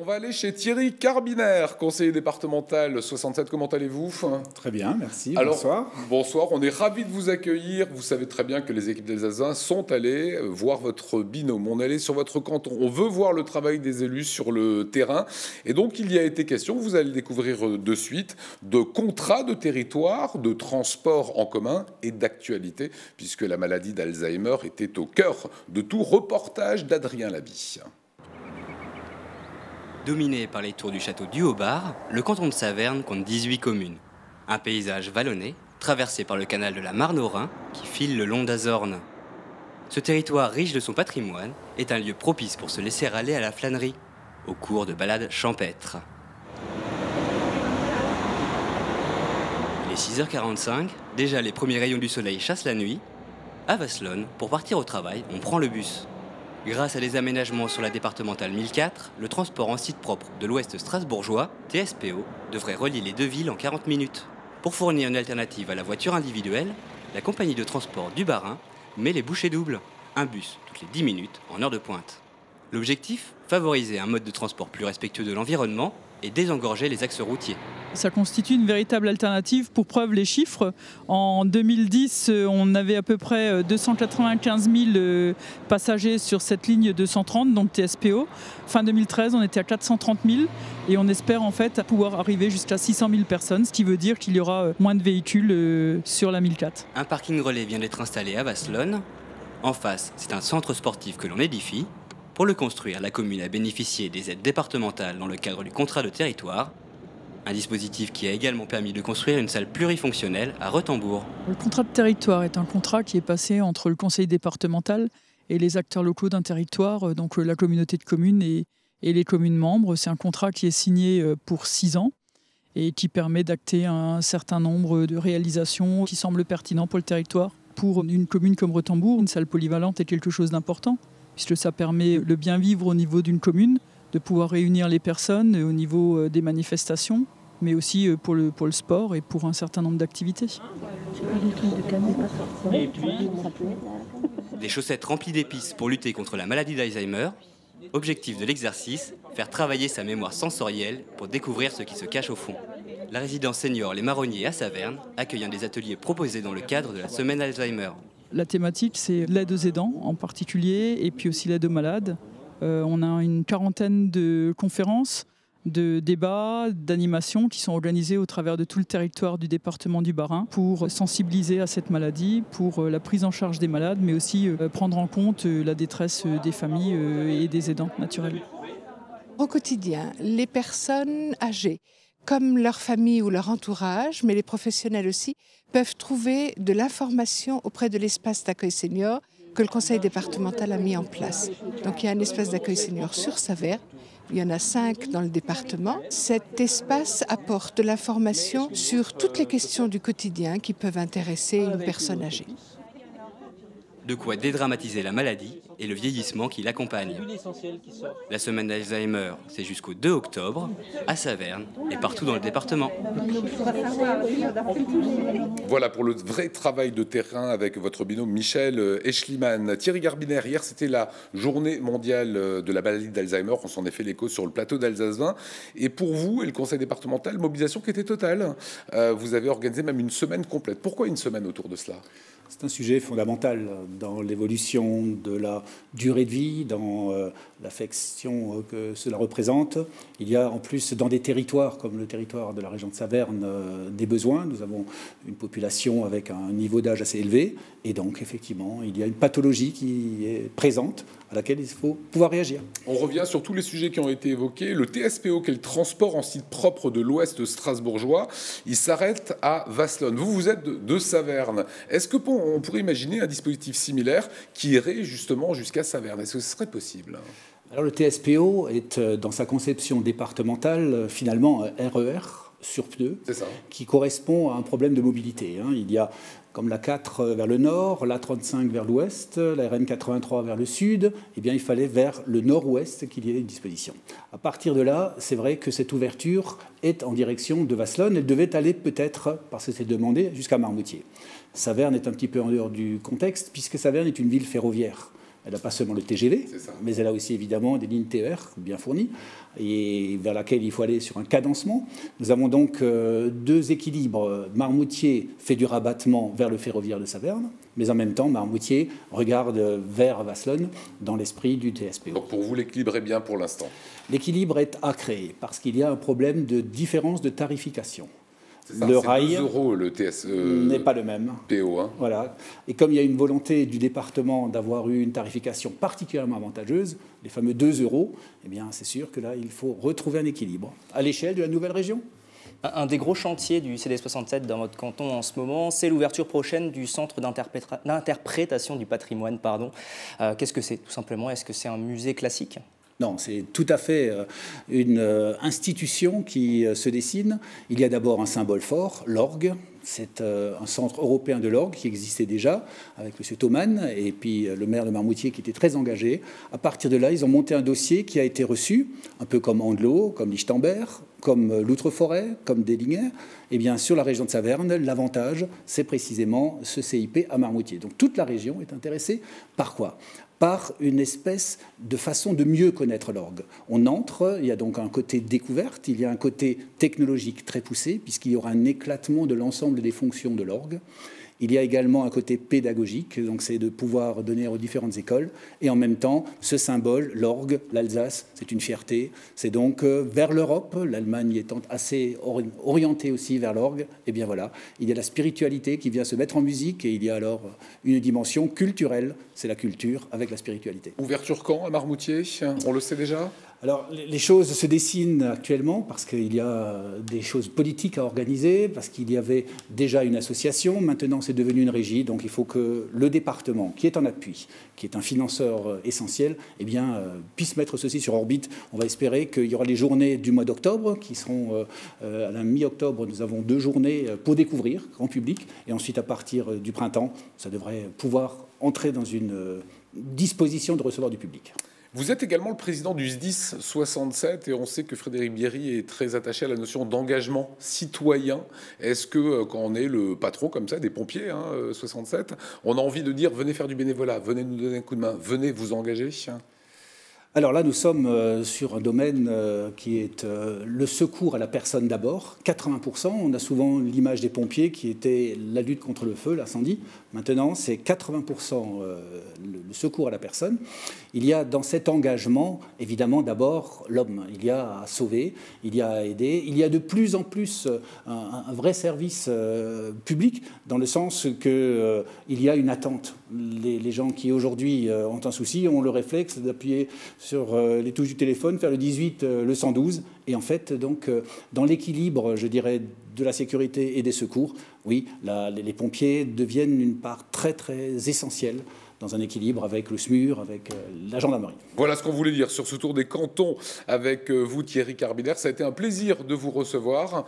on va aller chez Thierry Carbinaire, conseiller départemental 67. Comment allez-vous? Très bien, merci. Alors, bonsoir. Bonsoir, on est ravis de vous accueillir. Vous savez très bien que les équipes d'Alsaciens sont allées voir votre binôme. On est allé sur votre canton. On veut voir le travail des élus sur le terrain. Et donc, il y a été question, vous allez le découvrir de suite, de contrats de territoire, de transport en commun et d'actualité, puisque la maladie d'Alzheimer était au cœur de tout reportage d'Adrien Laby. Dominé par les tours du château du Haut-Bar, le canton de Saverne compte 18 communes. Un paysage vallonné, traversé par le canal de la Marne au Rhin, qui file le long d'Azorn. Ce territoire riche de son patrimoine est un lieu propice pour se laisser aller à la flânerie, au cours de balades champêtres. Il est 6h45, déjà les premiers rayons du soleil chassent la nuit. À Vasselonne, pour partir au travail, on prend le bus. Grâce à des aménagements sur la départementale 1004, le transport en site propre de l'Ouest strasbourgeois, TSPO, devrait relier les deux villes en 40 minutes. Pour fournir une alternative à la voiture individuelle, la compagnie de transport du Bas-Rhin met les bouchées doubles, un bus toutes les 10 minutes en heure de pointe. L'objectif, favoriser un mode de transport plus respectueux de l'environnement et désengorger les axes routiers. Ça constitue une véritable alternative. Pour preuve, les chiffres. En 2010, on avait à peu près 295 000 passagers sur cette ligne 230, donc TSPO. Fin 2013, on était à 430 000 et on espère en fait pouvoir arriver jusqu'à 600 000 personnes, ce qui veut dire qu'il y aura moins de véhicules sur la 1004. Un parking relais vient d'être installé à Vasselonne. En face, c'est un centre sportif que l'on édifie. Pour le construire, la commune a bénéficié des aides départementales dans le cadre du contrat de territoire. Un dispositif qui a également permis de construire une salle plurifonctionnelle à Retembourg. Le contrat de territoire est un contrat qui est passé entre le conseil départemental et les acteurs locaux d'un territoire, donc la communauté de communes et les communes membres. C'est un contrat qui est signé pour 6 ans et qui permet d'acter un certain nombre de réalisations qui semblent pertinentes pour le territoire. Pour une commune comme Retembourg, une salle polyvalente est quelque chose d'important, puisque ça permet le bien vivre au niveau d'une commune, de pouvoir réunir les personnes au niveau des manifestations, mais aussi pour le sport et pour un certain nombre d'activités. Des chaussettes remplies d'épices pour lutter contre la maladie d'Alzheimer. Objectif de l'exercice, faire travailler sa mémoire sensorielle pour découvrir ce qui se cache au fond. La résidence senior Les Marronniers à Saverne accueille un des ateliers proposés dans le cadre de la semaine Alzheimer. La thématique, c'est l'aide aux aidants en particulier, et puis aussi l'aide aux malades. On a une quarantaine de conférences, de débats, d'animations qui sont organisées au travers de tout le territoire du département du Bas-Rhin pour sensibiliser à cette maladie, pour la prise en charge des malades, mais aussi prendre en compte la détresse des familles et des aidants naturels. Au quotidien, les personnes âgées, comme leur famille ou leur entourage, mais les professionnels aussi, peuvent trouver de l'information auprès de l'espace d'accueil senior que le conseil départemental a mis en place. Donc il y a un espace d'accueil senior sur Saverne, il y en a 5 dans le département. Cet espace apporte de l'information sur toutes les questions du quotidien qui peuvent intéresser une personne âgée. De quoi dédramatiser la maladie et le vieillissement qui l'accompagne. La semaine d'Alzheimer, c'est jusqu'au 2 octobre, à Saverne et partout dans le département. Voilà pour le vrai travail de terrain avec votre binôme Michel Eschliman. Thierry Carbinaire, hier c'était la journée mondiale de la maladie d'Alzheimer, on s'en est fait l'écho sur le plateau d'Alsace 20. Et pour vous et le conseil départemental, mobilisation qui était totale. Vous avez organisé même une semaine complète. Pourquoi une semaine autour de cela ? C'est un sujet fondamental dans l'évolution de la durée de vie, dans l'affection que cela représente. Il y a en plus dans des territoires comme le territoire de la région de Saverne des besoins. Nous avons une population avec un niveau d'âge assez élevé et donc effectivement il y a une pathologie qui est présente à laquelle il faut pouvoir réagir. On revient sur tous les sujets qui ont été évoqués. Le TSPO, qui est le transport en site propre de l'Ouest strasbourgeois, il s'arrête à Vasselonne. Vous êtes de Saverne. Est-ce qu'on pourrait imaginer un dispositif similaire qui irait justement jusqu'à Saverne? Est-ce que ce serait possible? Alors le TSPO est dans sa conception départementale finalement un RER sur pneus qui correspond à un problème de mobilité. Il y a comme la 4 vers le nord, la 35 vers l'ouest, la RN 83 vers le sud, eh bien, il fallait vers le nord-ouest qu'il y ait une disposition. À partir de là, c'est vrai que cette ouverture est en direction de Vasselonne. Elle devait aller peut-être, parce que c'est demandé, jusqu'à Marmoutier. Saverne est un petit peu en dehors du contexte, puisque Saverne est une ville ferroviaire. Elle n'a pas seulement le TGV, mais elle a aussi évidemment des lignes TER bien fournies et vers laquelle il faut aller sur un cadencement. Nous avons donc deux équilibres. Marmoutier fait du rabattement vers le ferroviaire de Saverne, mais en même temps, Marmoutier regarde vers Vasselonne dans l'esprit du TSPO. Donc pour vous, l'équilibre est bien pour l'instant? L'équilibre est à créer parce qu'il y a un problème de différence de tarification. Ça, le rail 2 € le TSE n'est pas le même. PO. Hein. Voilà. Et comme il y a une volonté du département d'avoir eu une tarification particulièrement avantageuse, les fameux 2 €, eh bien, c'est sûr que là, il faut retrouver un équilibre à l'échelle de la nouvelle région. Un des gros chantiers du CD67 dans votre canton en ce moment, c'est l'ouverture prochaine du centre d'interprétation du patrimoine. Qu'est-ce que c'est, tout simplement? Est-ce que c'est un musée classique? Non, c'est tout à fait une institution qui se dessine. Il y a d'abord un symbole fort, l'orgue. C'est un centre européen de l'orgue qui existait déjà avec M. Thoman et puis le maire de Marmoutier qui était très engagé. À partir de là, ils ont monté un dossier qui a été reçu, un peu comme Andelot, comme Lichtenberg, comme l'Outre-Forêt, comme Delinger. Et bien, sur la région de Saverne, l'avantage, c'est précisément ce CIP à Marmoutier. Donc toute la région est intéressée par quoi? Par une espèce de façon de mieux connaître l'orgue. On entre, il y a donc un côté découverte, il y a un côté technologique très poussé, puisqu'il y aura un éclatement de l'ensemble des fonctions de l'orgue. Il y a également un côté pédagogique, donc c'est de pouvoir donner aux différentes écoles. Et en même temps, ce symbole, l'orgue, l'Alsace, c'est une fierté. C'est donc vers l'Europe, l'Allemagne étant assez orientée aussi vers l'orgue. Et bien voilà, il y a la spiritualité qui vient se mettre en musique et il y a alors une dimension culturelle. C'est la culture avec la spiritualité. Ouverture quand à Marmoutier? On le sait déjà? Alors, les choses se dessinent actuellement parce qu'il y a des choses politiques à organiser, parce qu'il y avait déjà une association, maintenant c'est devenu une régie, donc il faut que le département, qui est en appui, qui est un financeur essentiel, eh bien, puisse mettre ceci sur orbite. On va espérer qu'il y aura les journées du mois d'octobre, qui seront à la mi-octobre, nous avons 2 journées pour découvrir, grand public, et ensuite à partir du printemps, ça devrait pouvoir entrer dans une disposition de recevoir du public. Vous êtes également le président du SDIS 67 et on sait que Frédéric Bierry est très attaché à la notion d'engagement citoyen. Est-ce que quand on est le patron comme ça, des pompiers, 67, on a envie de dire venez faire du bénévolat, venez nous donner un coup de main, venez vous engager? Alors là, nous sommes sur un domaine qui est le secours à la personne d'abord. 80%, on a souvent l'image des pompiers qui était la lutte contre le feu, l'incendie. Maintenant, c'est 80% le secours à la personne. Il y a dans cet engagement, évidemment, d'abord l'homme. Il y a à sauver, il y a à aider. Il y a de plus en plus un vrai service public, dans le sens qu'il y a une attente. Les gens qui aujourd'hui ont un souci ont le réflexe d'appuyer sur les touches du téléphone, faire le 18, le 112. Et en fait, donc, dans l'équilibre, je dirais, de la sécurité et des secours, oui, les pompiers deviennent une part très, très essentielle dans un équilibre avec le SMUR, avec la gendarmerie. Voilà ce qu'on voulait dire sur ce tour des cantons avec vous, Thierry Carbinaire. Ça a été un plaisir de vous recevoir.